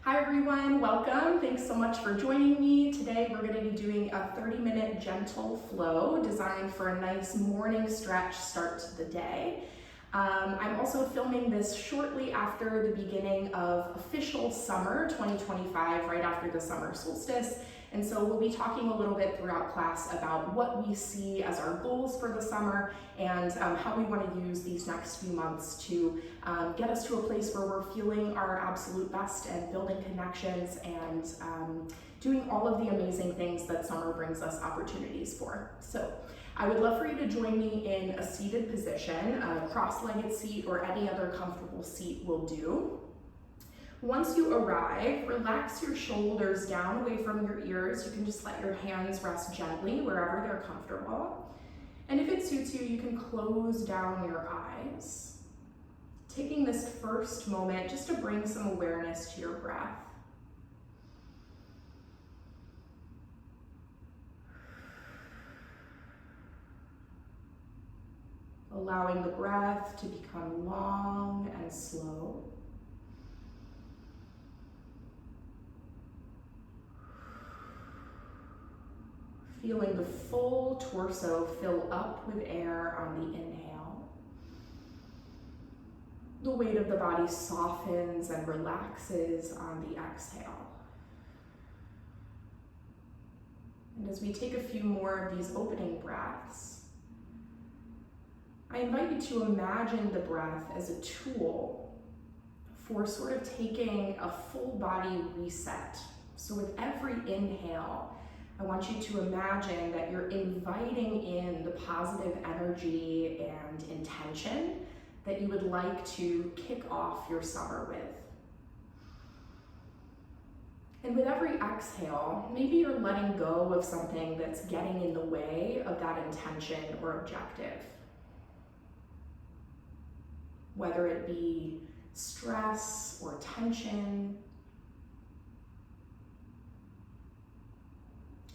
Hi everyone, welcome. Thanks so much for joining me. Today we're going to be doing a 30-minute gentle flow designed for a nice morning stretch start to the day. I'm also filming this shortly after the beginning of official summer 2025, right after the summer solstice. And so we'll be talking a little bit throughout class about what we see as our goals for the summer and how we want to use these next few months to get us to a place where we're feeling our absolute best and building connections and doing all of the amazing things that summer brings us opportunities for. So I would love for you to join me in a seated position. A cross-legged seat or any other comfortable seat will do. Once you arrive, relax your shoulders down away from your ears. You can just let your hands rest gently wherever they're comfortable. And if it suits you, you can close down your eyes. Taking this first moment just to bring some awareness to your breath. Allowing the breath to become long and slow. Feeling the full torso fill up with air on the inhale. The weight of the body softens and relaxes on the exhale. And as we take a few more of these opening breaths, I invite you to imagine the breath as a tool for sort of taking a full body reset. So with every inhale, I want you to imagine that you're inviting in the positive energy and intention that you would like to kick off your summer with. And with every exhale, maybe you're letting go of something that's getting in the way of that intention or objective. Whether it be stress or tension,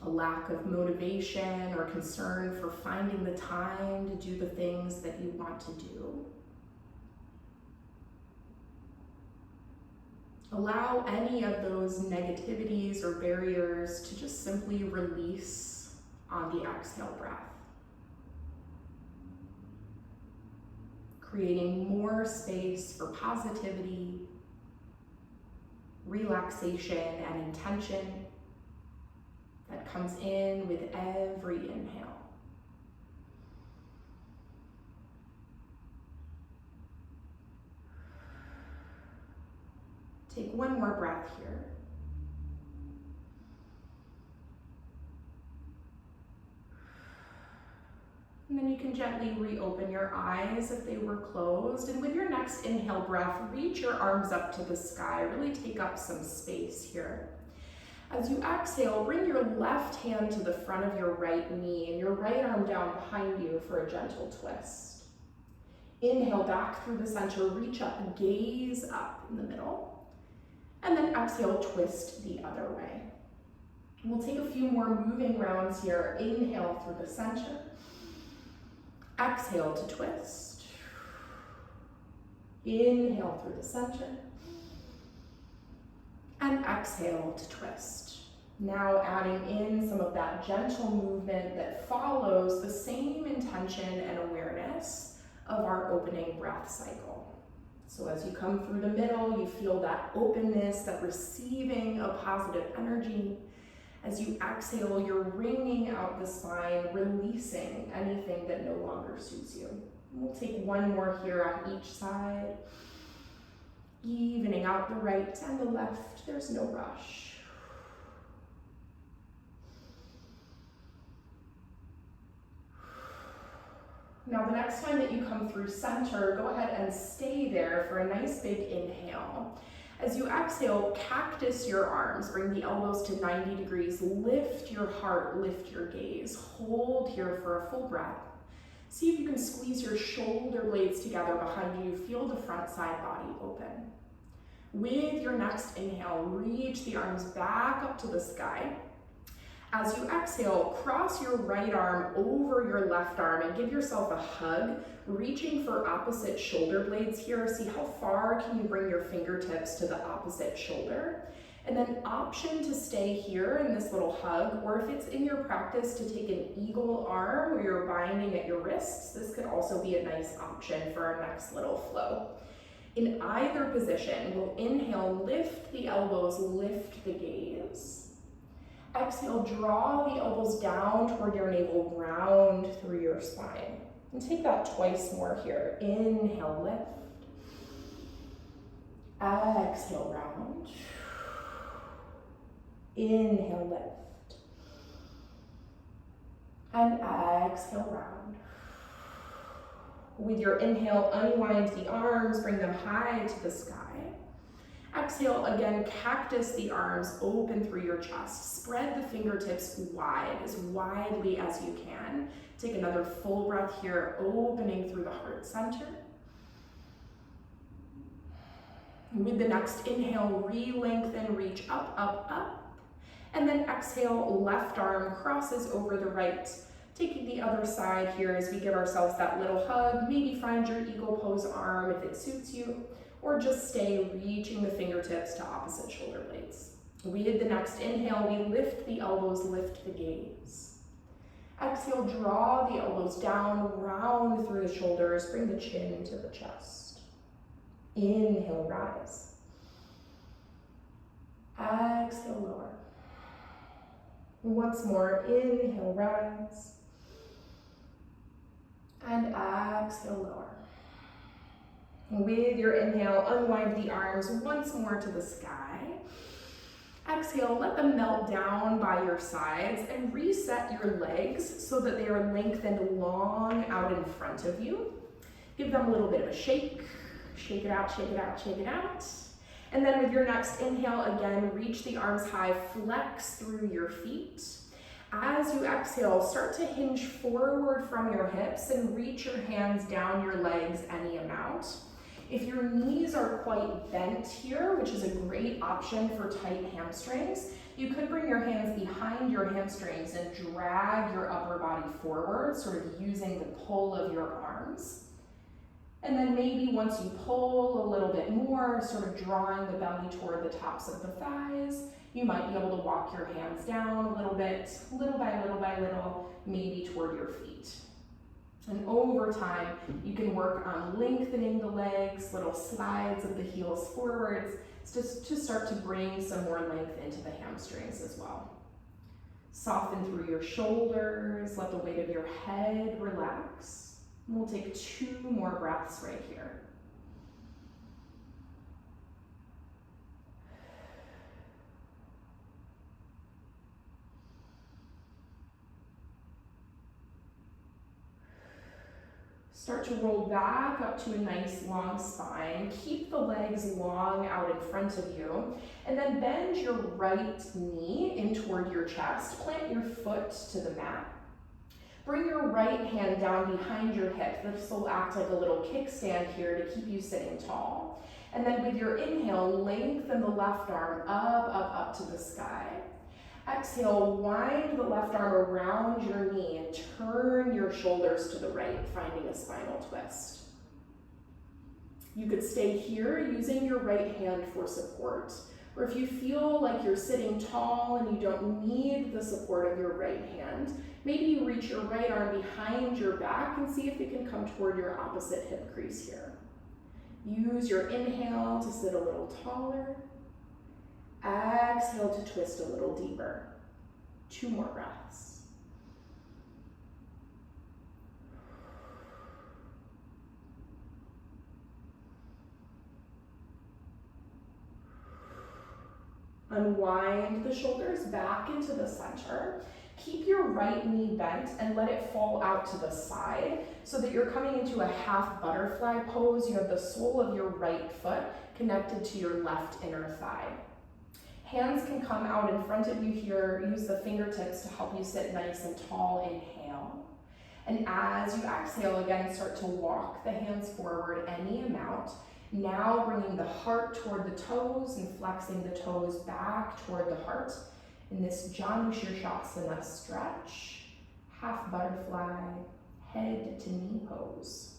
a lack of motivation or concern for finding the time to do the things that you want to do. Allow any of those negativities or barriers to just simply release on the exhale breath. Creating more space for positivity, relaxation, and intention that comes in with every inhale. Take one more breath here. And then you can gently reopen your eyes if they were closed. And with your next inhale breath, reach your arms up to the sky. Really take up some space here. As you exhale, bring your left hand to the front of your right knee and your right arm down behind you for a gentle twist. Inhale back through the center, reach up, gaze up in the middle. And then exhale, twist the other way. We'll take a few more moving rounds here. Inhale through the center. Exhale to twist. Inhale through the center. And exhale to twist. Now adding in some of that gentle movement that follows the same intention and awareness of our opening breath cycle. So as you come through the middle, you feel that openness, that receiving of positive energy. As you exhale, you're wringing out the spine, releasing anything that no longer suits you. We'll take one more here on each side. Evening out the right and the left, there's no rush. Now the next time that you come through center, go ahead and stay there for a nice big inhale. As you exhale, cactus your arms, bring the elbows to 90 degrees, lift your heart, lift your gaze. Hold here for a full breath. See if you can squeeze your shoulder blades together behind you. Feel the front side body open. With your next inhale, reach the arms back up to the sky. As you exhale, cross your right arm over your left arm and give yourself a hug, reaching for opposite shoulder blades here. See how far can you bring your fingertips to the opposite shoulder. And then option to stay here in this little hug, or if it's in your practice to take an eagle arm where you're binding at your wrists, this could also be a nice option for our next little flow. In either position, we'll inhale, lift the elbows, lift the gaze. Exhale, draw the elbows down toward your navel, round through your spine. And take that twice more here. Inhale, lift. Exhale, round. Inhale, lift. And exhale, round. With your inhale, unwind the arms, bring them high to the sky. Exhale, again, cactus the arms, open through your chest. Spread the fingertips wide, as widely as you can. Take another full breath here, opening through the heart center. With the next inhale, re-lengthen, reach up, up, up. And then exhale, left arm crosses over the right. Taking the other side here as we give ourselves that little hug. Maybe find your eagle pose arm if it suits you, or just stay reaching the fingertips to opposite shoulder blades. With the next inhale, we lift the elbows, lift the gaze. Exhale, draw the elbows down, round through the shoulders, bring the chin to the chest. Inhale, rise. Exhale, lower. Once more, inhale, rise. And exhale, lower. With your inhale, unwind the arms once more to the sky. Exhale, let them melt down by your sides and reset your legs so that they are lengthened long out in front of you. Give them a little bit of a shake. Shake it out, shake it out, shake it out. And then with your next inhale, again, reach the arms high, flex through your feet. As you exhale, start to hinge forward from your hips and reach your hands down your legs any amount. If your knees are quite bent here, which is a great option for tight hamstrings, you could bring your hands behind your hamstrings and drag your upper body forward, sort of using the pull of your arms. And then maybe once you pull a little bit more, sort of drawing the belly toward the tops of the thighs, you might be able to walk your hands down a little bit, little by little by little, maybe toward your feet. And over time, you can work on lengthening the legs, little slides of the heels forwards, just to start to bring some more length into the hamstrings as well. Soften through your shoulders, let the weight of your head relax. And we'll take 2 more breaths right here. Start to roll back up to a nice long spine. Keep the legs long out in front of you. And then bend your right knee in toward your chest. Plant your foot to the mat. Bring your right hand down behind your hip. This will act like a little kickstand here to keep you sitting tall. And then with your inhale, lengthen the left arm up, up, up to the sky. Exhale, wind the left arm around your knee and turn your shoulders to the right, finding a spinal twist. You could stay here using your right hand for support, or if you feel like you're sitting tall and you don't need the support of your right hand, maybe you reach your right arm behind your back and see if it can come toward your opposite hip crease here. Use your inhale to sit a little taller. Exhale to twist a little deeper. 2 more breaths. Unwind the shoulders back into the center. Keep your right knee bent and let it fall out to the side so that you're coming into a half butterfly pose. You have the sole of your right foot connected to your left inner thigh. Hands can come out in front of you here. Use the fingertips to help you sit nice and tall. Inhale. And as you exhale, again, start to walk the hands forward any amount. Now bringing the heart toward the toes and flexing the toes back toward the heart. In this Janu Shirshasana stretch, half butterfly, head to knee pose.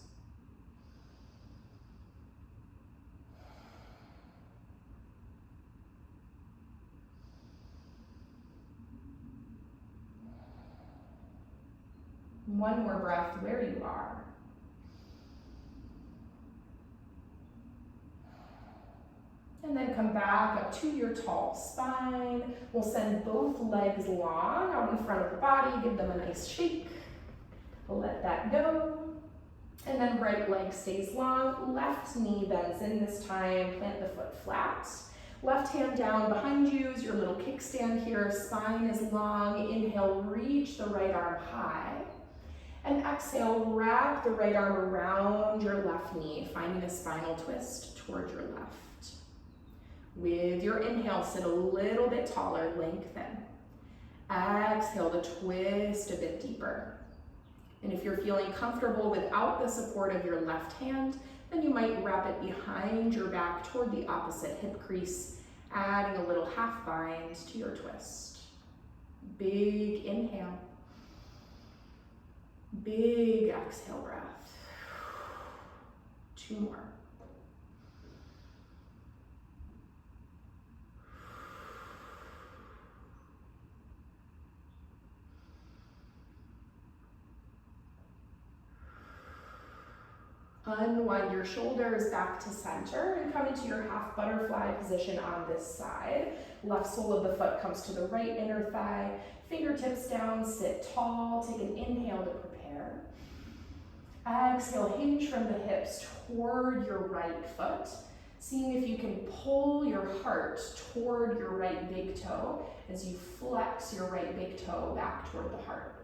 One more breath where you are. And then come back up to your tall spine. We'll send both legs long out in front of the body. Give them a nice shake. Let that go. And then right leg stays long. Left knee bends in this time. Plant the foot flat. Left hand down behind you is your little kickstand here. Spine is long. Inhale, reach the right arm high. And exhale, wrap the right arm around your left knee, finding a spinal twist toward your left. With your inhale, sit a little bit taller, lengthen. Exhale to twist a bit deeper. And if you're feeling comfortable without the support of your left hand, then you might wrap it behind your back toward the opposite hip crease, adding a little half bind to your twist. Big inhale. Big exhale breath. 2 more. Unwind your shoulders back to center and come into your half butterfly position on this side. Left sole of the foot comes to the right inner thigh. Fingertips down, sit tall. Take an inhale to prepare. Exhale, hinge from the hips toward your right foot. Seeing if you can pull your heart toward your right big toe as you flex your right big toe back toward the heart.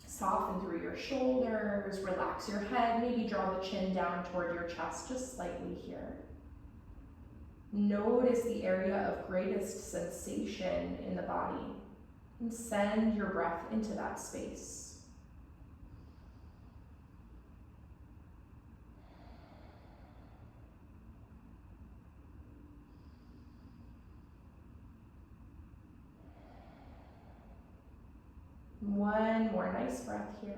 Soften through your shoulders, relax your head, maybe draw the chin down toward your chest just slightly here. Notice the area of greatest sensation in the body and send your breath into that space. One more nice breath here.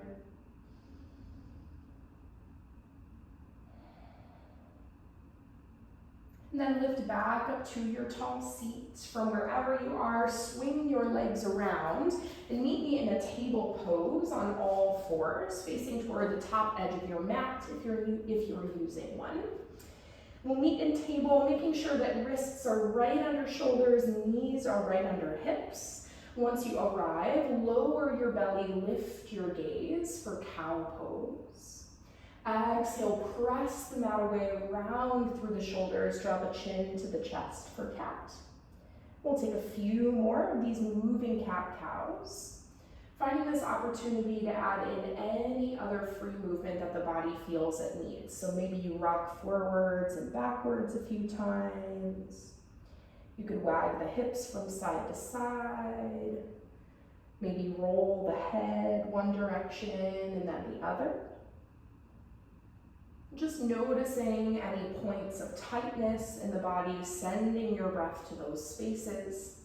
And then lift back up to your tall seat. From wherever you are, swing your legs around and meet me in a table pose on all fours, facing toward the top edge of your mat if you're using one. We'll meet in table, making sure that wrists are right under shoulders, knees are right under hips. Once you arrive, lower your belly, lift your gaze for cow pose. Exhale, press the mat away, round through the shoulders, draw the chin to the chest for cat. We'll take a few more of these moving cat-cows, finding this opportunity to add in any other free movement that the body feels it needs. So maybe you rock forwards and backwards a few times. You could wag the hips from side to side, maybe roll the head one direction and then the other. Just noticing any points of tightness in the body, sending your breath to those spaces.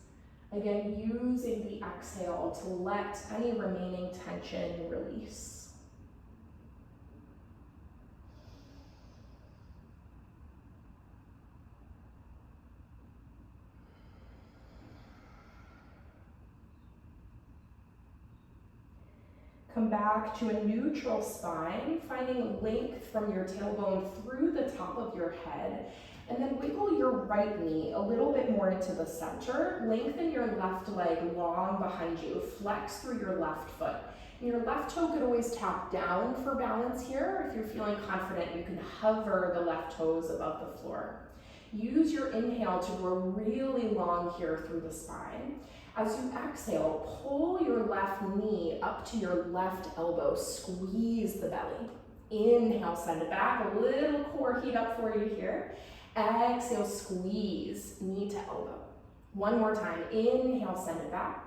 Again, using the exhale to let any remaining tension release. Come back to a neutral spine, finding length from your tailbone through the top of your head, and then wiggle your right knee a little bit more into the center. Lengthen your left leg long behind you, flex through your left foot. And your left toe could always tap down for balance here. If you're feeling confident, you can hover the left toes above the floor. Use your inhale to grow really long here through the spine. As you exhale, pull your left knee up to your left elbow, squeeze the belly. Inhale, send it back, a little core heat up for you here. Exhale, squeeze, knee to elbow. One more time, inhale, send it back.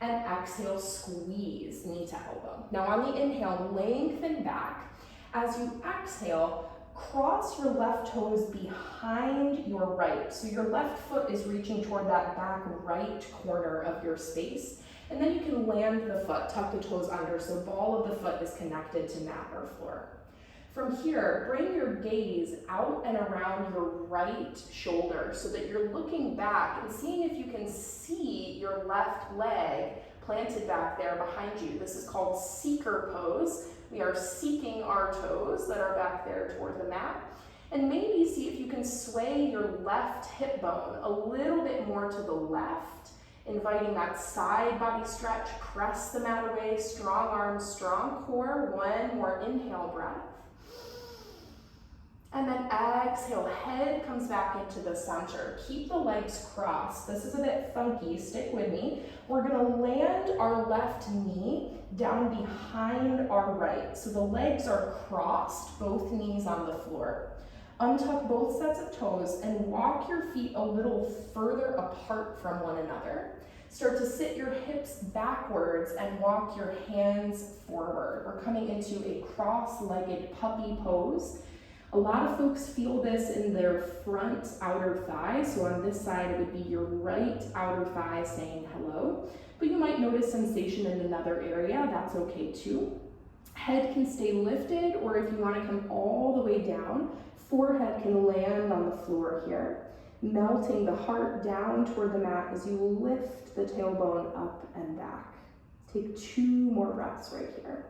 And exhale, squeeze, knee to elbow. Now on the inhale, lengthen back. As you exhale, Cross your left toes behind your right. So your left foot is reaching toward that back right corner of your space. And then you can land the foot, tuck the toes under, so ball of the foot is connected to mat or floor. From here, bring your gaze out and around your right shoulder so that you're looking back and seeing if you can see your left leg planted back there behind you. This is called seeker pose. We are seeking our toes that are back there toward the mat. And maybe see if you can sway your left hip bone a little bit more to the left, inviting that side body stretch. Press the mat away, strong arms, strong core. One more inhale breath. And then exhale, head comes back into the center. Keep the legs crossed. This is a bit funky, stick with me. We're gonna land our left knee down behind our right. So the legs are crossed, both knees on the floor. Untuck both sets of toes and walk your feet a little further apart from one another. Start to sit your hips backwards and walk your hands forward. We're coming into a cross-legged puppy pose. A lot of folks feel this in their front outer thigh. So on this side, it would be your right outer thigh saying hello, but you might notice sensation in another area. That's okay too. Head can stay lifted, or if you want to come all the way down, forehead can land on the floor here, melting the heart down toward the mat as you lift the tailbone up and back. Take 2 more breaths right here.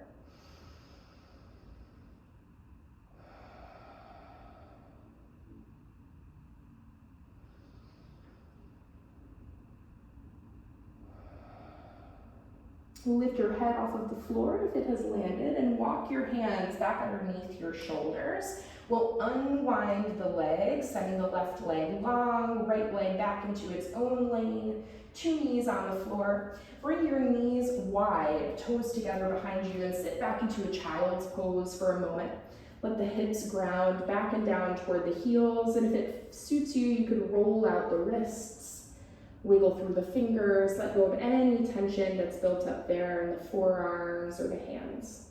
Lift your head off of the floor if it has landed and walk your hands back underneath your shoulders. We'll unwind the legs, sending the left leg long, right leg back into its own lane, 2 knees on the floor. Bring your knees wide, toes together behind you, and sit back into a child's pose for a moment. Let the hips ground back and down toward the heels, and if it suits you, you can roll out the wrists. Wiggle through the fingers, let go of any tension that's built up there in the forearms or the hands.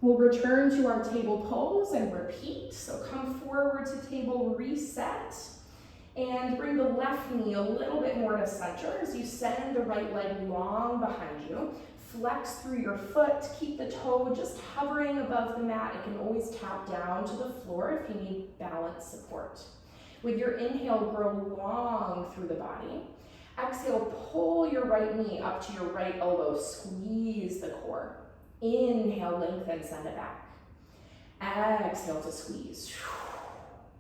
We'll return to our table pose and repeat. So come forward to table, reset, and bring the left knee a little bit more to center as you send the right leg long behind you. Flex through your foot, keep the toe just hovering above the mat. It can always tap down to the floor if you need balance support. With your inhale, grow long through the body. Exhale, pull your right knee up to your right elbow, squeeze the core. Inhale, lengthen, send it back. Exhale to squeeze.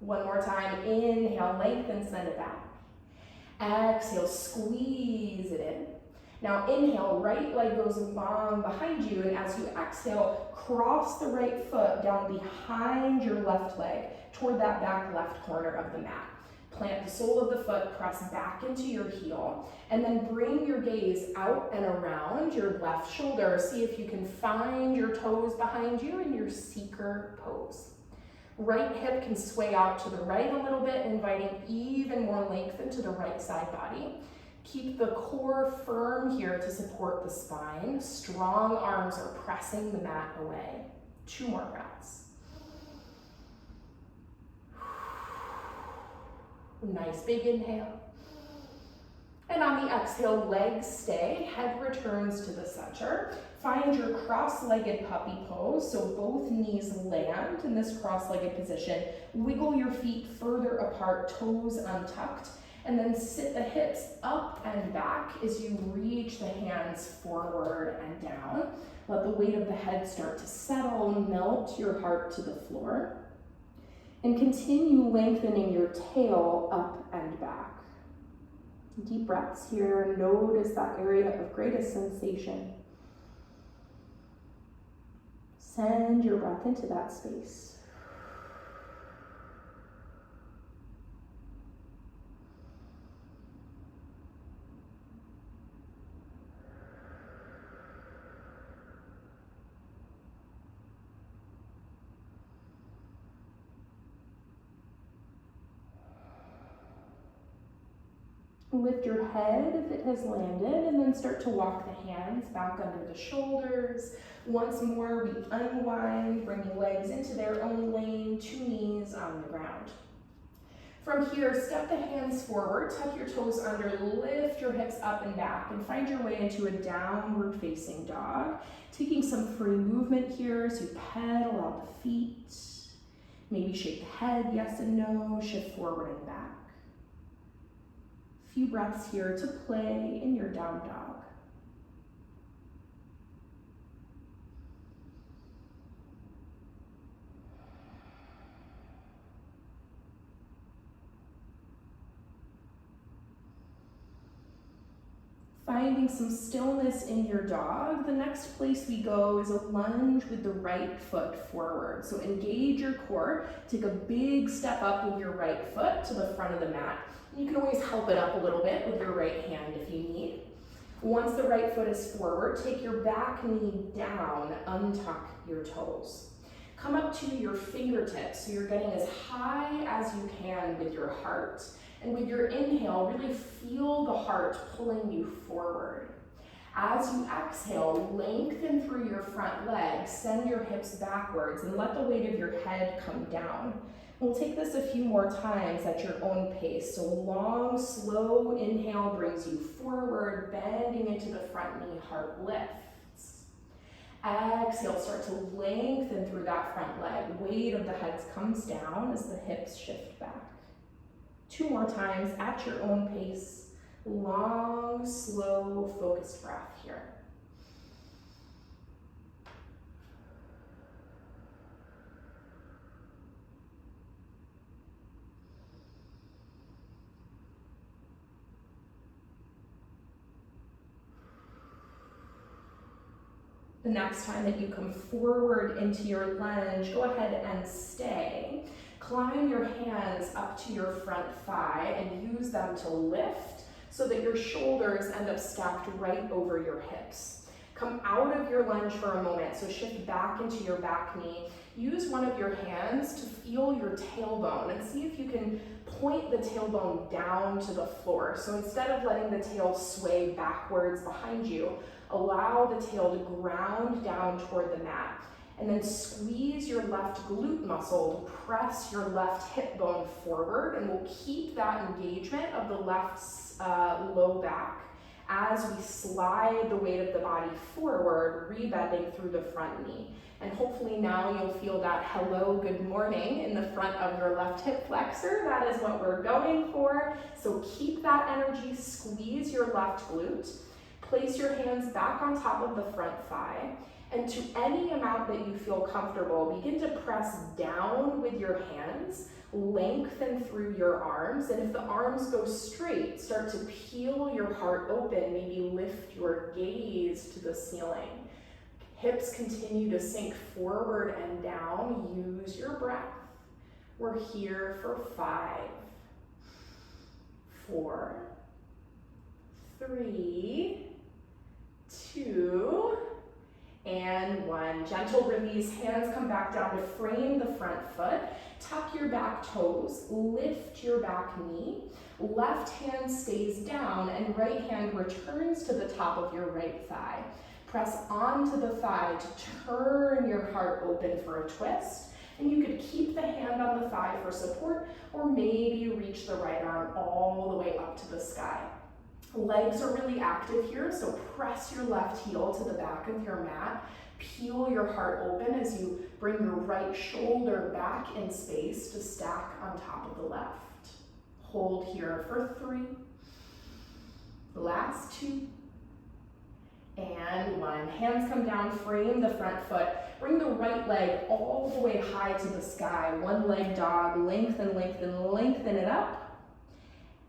One more time, inhale, lengthen, send it back. Exhale, squeeze it in. Now inhale, right leg goes long behind you, and as you exhale, cross the right foot down behind your left leg toward that back left corner of the mat. Plant the sole of the foot, press back into your heel, and then bring your gaze out and around your left shoulder. See if you can find your toes behind you in your seeker pose. Right hip can sway out to the right a little bit, inviting even more length into the right side body. Keep the core firm here to support the spine. Strong arms are pressing the mat away. 2 more breaths. Nice big inhale. And on the exhale, legs stay, head returns to the center. Find your cross-legged puppy pose, so both knees land in this cross-legged position. Wiggle your feet further apart, toes untucked, and then sit the hips up and back as you reach the hands forward and down. Let the weight of the head start to settle, melt your heart to the floor. And continue lengthening your tail up and back. Deep breaths here. Notice that area of greatest sensation. Send your breath into that space. Lift your head if it has landed, and then start to walk the hands back under the shoulders. Once more, we unwind, bringing legs into their own lane, 2 knees on the ground. From here, step the hands forward, tuck your toes under, lift your hips up and back, and find your way into a downward facing dog. Taking some free movement here, so you pedal out the feet. Maybe shake the head, yes and no, shift forward and back. Few breaths here to play in your down dog. Finding some stillness in your dog, the next place we go is a lunge with the right foot forward. So engage your core, take a big step up with your right foot to the front of the mat. You can always help it up a little bit with your right hand if you need. Once the right foot is forward, take your back knee down, untuck your toes. Come up to your fingertips, so you're getting as high as you can with your heart. And with your inhale, really feel the heart pulling you forward. As you exhale, lengthen through your front legs, send your hips backwards, and let the weight of your head come down. We'll take this a few more times at your own pace. So long, slow inhale brings you forward, bending into the front knee, heart lifts. Exhale, start to lengthen through that front leg. Weight of the head comes down as the hips shift back. 2 more times at your own pace. Long, slow, focused breath here. The next time that you come forward into your lunge, go ahead and stay. Climb your hands up to your front thigh and use them to lift so that your shoulders end up stacked right over your hips. Come out of your lunge for a moment, so shift back into your back knee. Use one of your hands to feel your tailbone and see if you can point the tailbone down to the floor. So instead of letting the tail sway backwards behind you, allow the tail to ground down toward the mat. And then squeeze your left glute muscle to press your left hip bone forward, and we'll keep that engagement of the left low back as we slide the weight of the body forward, rebending through the front knee. And hopefully now you'll feel that hello, good morning in the front of your left hip flexor. That is what we're going for. So keep that energy, squeeze your left glute, place your hands back on top of the front thigh, and to any amount that you feel comfortable, begin to press down with your hands, lengthen through your arms, and if the arms go straight, start to peel your heart open, maybe lift your gaze to the ceiling. Hips continue to sink forward and down, use your breath. We're here for 5, 4, 3, 2, and 1. Gentle release, hands come back down to frame the front foot. Tuck your back toes, lift your back knee. Left hand stays down and right hand returns to the top of your right thigh. Press onto the thigh to turn your heart open for a twist. And you could keep the hand on the thigh for support, or maybe reach the right arm all the way up to the sky. Legs are really active here, so press your left heel to the back of your mat. Peel your heart open as you bring your right shoulder back in space to stack on top of the left. Hold here for 3, last 2, and 1. Hands come down, frame the front foot. Bring the right leg all the way high to the sky. 1 leg dog, lengthen, lengthen, lengthen it up.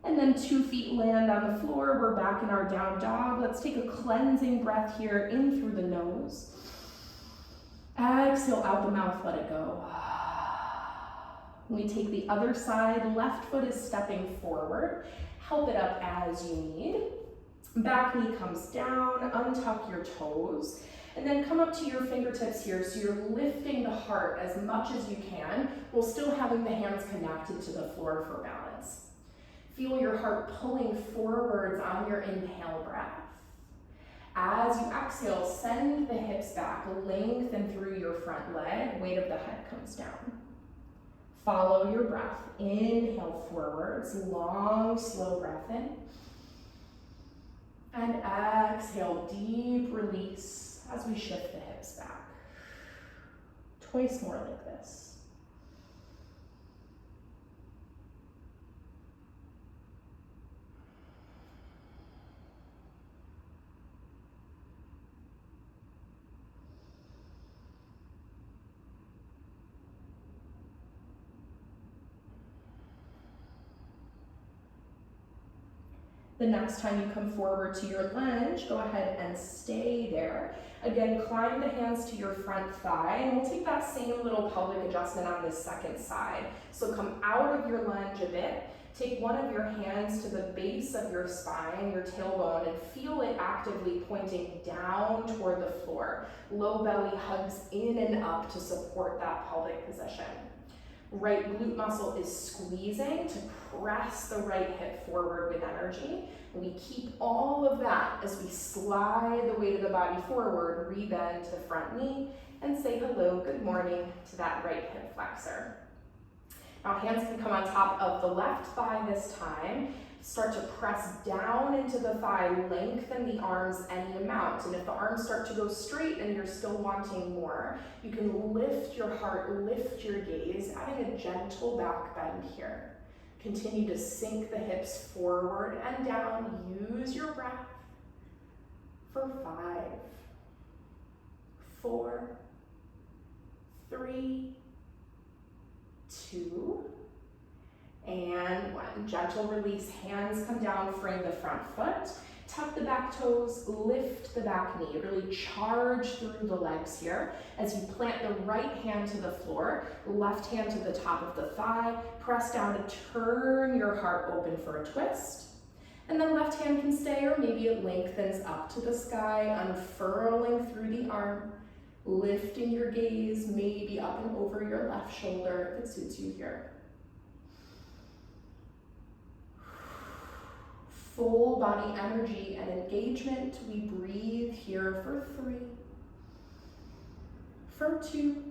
And then 2 feet land on the floor. We're back in our down dog. Let's take a cleansing breath here, in through the nose. Exhale out the mouth, let it go. We take the other side, left foot is stepping forward. Help it up as you need. Back knee comes down, untuck your toes, and then come up to your fingertips here, so you're lifting the heart as much as you can, while still having the hands connected to the floor for balance. Feel your heart pulling forwards on your inhale breath. As you exhale, send the hips back, lengthen through your front leg, weight of the head comes down. Follow your breath, inhale forwards, long, slow breath in. And exhale, deep release as we shift the hips back. Twice more like this. The next time you come forward to your lunge, go ahead and stay there. Again, climb the hands to your front thigh, and we'll take that same little pelvic adjustment on this second side. So come out of your lunge a bit, take one of your hands to the base of your spine, your tailbone, and feel it actively pointing down toward the floor. Low belly hugs in and up to support that pelvic position. Right glute muscle is squeezing to press the right hip forward with energy. We keep all of that as we slide the weight of the body forward, rebend to the front knee, and say hello, good morning to that right hip flexor. Now hands can come on top of the left thigh this time. Start to press down into the thigh, lengthen the arms any amount. And if the arms start to go straight and you're still wanting more, you can lift your heart, lift your gaze, adding a gentle back bend here. Continue to sink the hips forward and down. Use your breath for 5, 4, 3, 2, and 1. Gentle release, hands come down, frame the front foot, tuck the back toes, lift the back knee, really charge through the legs here as you plant the right hand to the floor, left hand to the top of the thigh, press down to turn your heart open for a twist, and then left hand can stay, or maybe it lengthens up to the sky, unfurling through the arm, lifting your gaze, maybe up and over your left shoulder if it suits you here. Full body energy and engagement. We breathe here for 3, for 2,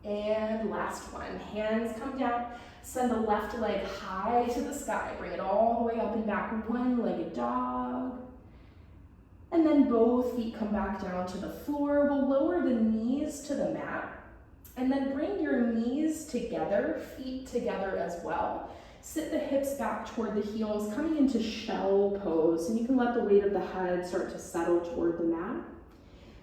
and last one. Hands come down, send the left leg high to the sky, bring it all the way up and back, one-legged dog. And then both feet come back down to the floor. We'll lower the knees to the mat, and then bring your knees together, feet together as well. Sit the hips back toward the heels, coming into shell pose, and you can let the weight of the head start to settle toward the mat.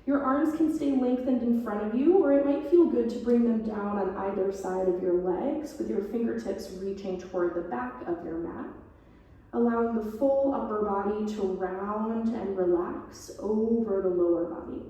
Your arms can stay lengthened in front of you, or it might feel good to bring them down on either side of your legs with your fingertips reaching toward the back of your mat, allowing the full upper body to round and relax over the lower body.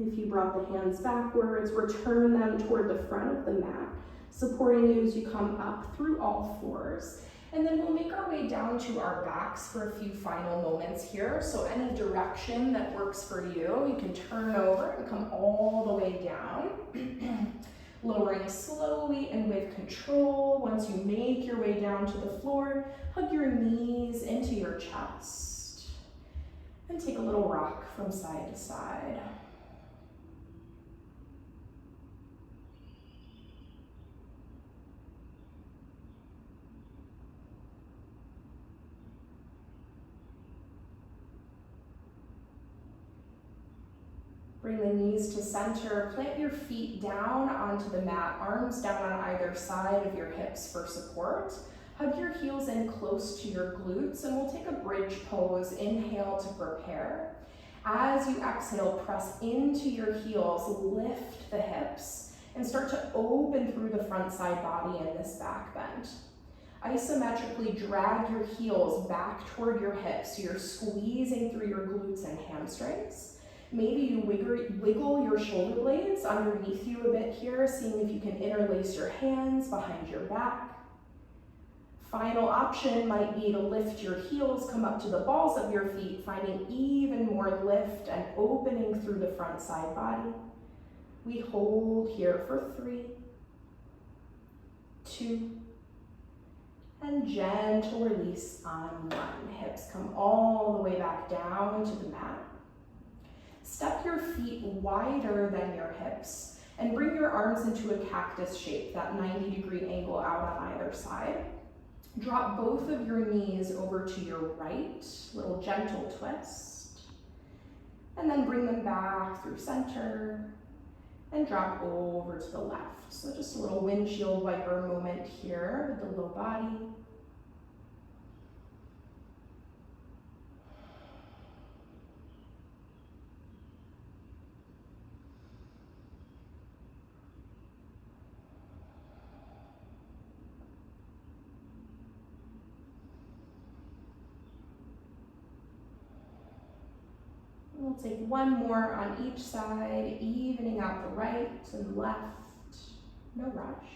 If you brought the hands backwards, return them toward the front of the mat, supporting you as you come up through all 4s. And then we'll make our way down to our backs for a few final moments here. So any direction that works for you, you can turn over and come all the way down. Lowering slowly and with control. Once you make your way down to the floor, hug your knees into your chest. And take a little rock from side to side. Bring the knees to center, plant your feet down onto the mat, arms down on either side of your hips for support. Hug your heels in close to your glutes, and we'll take a bridge pose. Inhale to prepare. As you exhale, press into your heels, lift the hips, and start to open through the front side body in this back bend. Isometrically drag your heels back toward your hips, so you're squeezing through your glutes and hamstrings. Maybe you wiggle your shoulder blades underneath you a bit here, seeing if you can interlace your hands behind your back. Final option might be to lift your heels, come up to the balls of your feet, finding even more lift and opening through the front side body. We hold here for 3, 2, and gentle release on 1. Hips come all the way back down to the mat. Step your feet wider than your hips and bring your arms into a cactus shape, that 90-degree angle out on either side. Drop both of your knees over to your right, little gentle twist, and then bring them back through center and drop over to the left. So just a little windshield wiper moment here with the low body. We'll take one more on each side, evening out the right and left, no rush.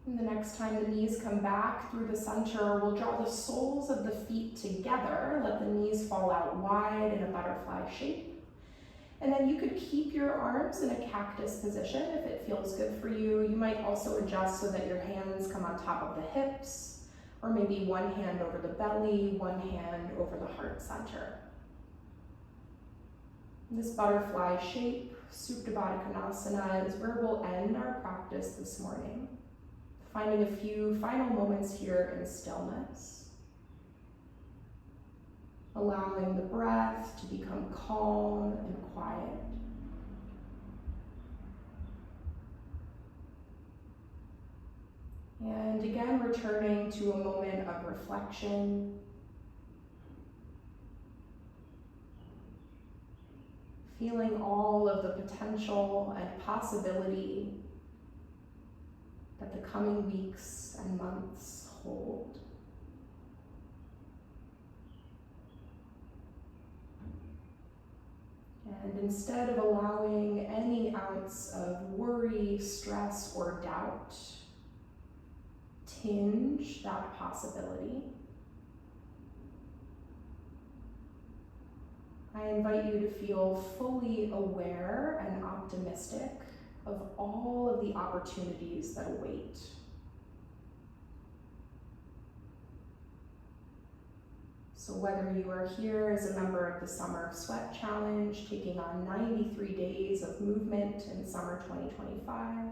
And the next time the knees come back through the center, we'll draw the soles of the feet together, let the knees fall out wide in a butterfly shape. And then you could keep your arms in a cactus position if it feels good for you. You might also adjust so that your hands come on top of the hips, or maybe one hand over the belly, one hand over the heart center. This butterfly shape, Supta Baddha Konasana, is where we'll end our practice this morning, finding a few final moments here in stillness, allowing the breath to become calm and quiet. And again, returning to a moment of reflection. Feeling all of the potential and possibility that the coming weeks and months hold. And instead of allowing any ounce of worry, stress, or doubt tinge that possibility, I invite you to feel fully aware and optimistic of all of the opportunities that await. So whether you are here as a member of the Summer of Sweat Challenge, taking on 93 days of movement in summer 2025,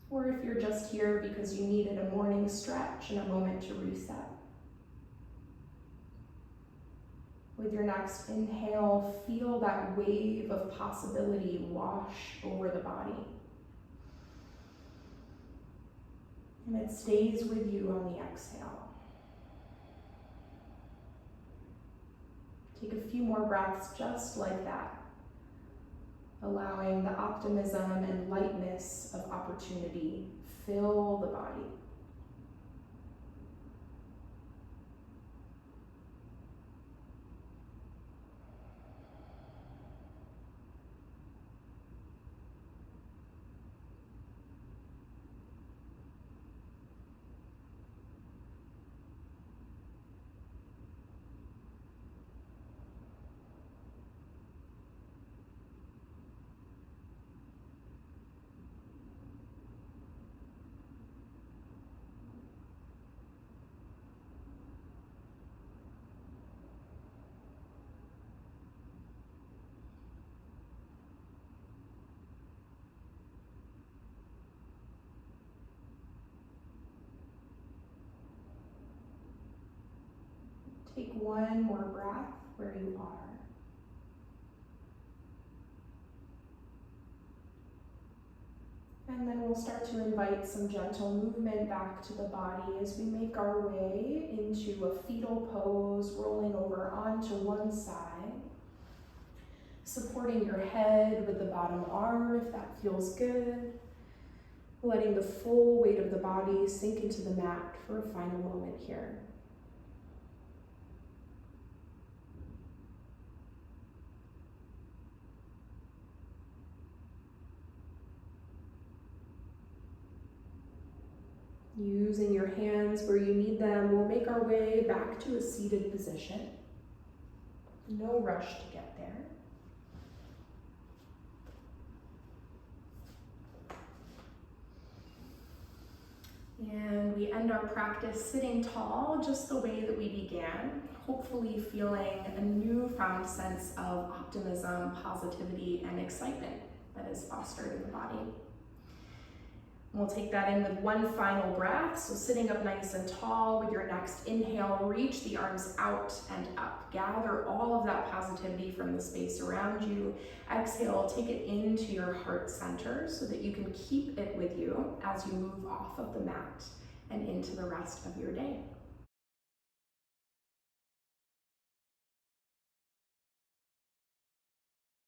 or if you're just here because you needed a morning stretch and a moment to reset. With your next inhale, feel that wave of possibility wash over the body. And it stays with you on the exhale. Take a few more breaths just like that, allowing the optimism and lightness of opportunity fill the body. Take one more breath where you are. And then we'll start to invite some gentle movement back to the body as we make our way into a fetal pose, rolling over onto one side, supporting your head with the bottom arm if that feels good, letting the full weight of the body sink into the mat for a final moment here. Using your hands where you need them, we'll make our way back to a seated position. No rush to get there. And we end our practice sitting tall, just the way that we began, hopefully feeling a newfound sense of optimism, positivity, and excitement that is fostered in the body. We'll take that in with one final breath. So sitting up nice and tall with your next inhale, reach the arms out and up. Gather all of that positivity from the space around you. Exhale, take it into your heart center so that you can keep it with you as you move off of the mat and into the rest of your day.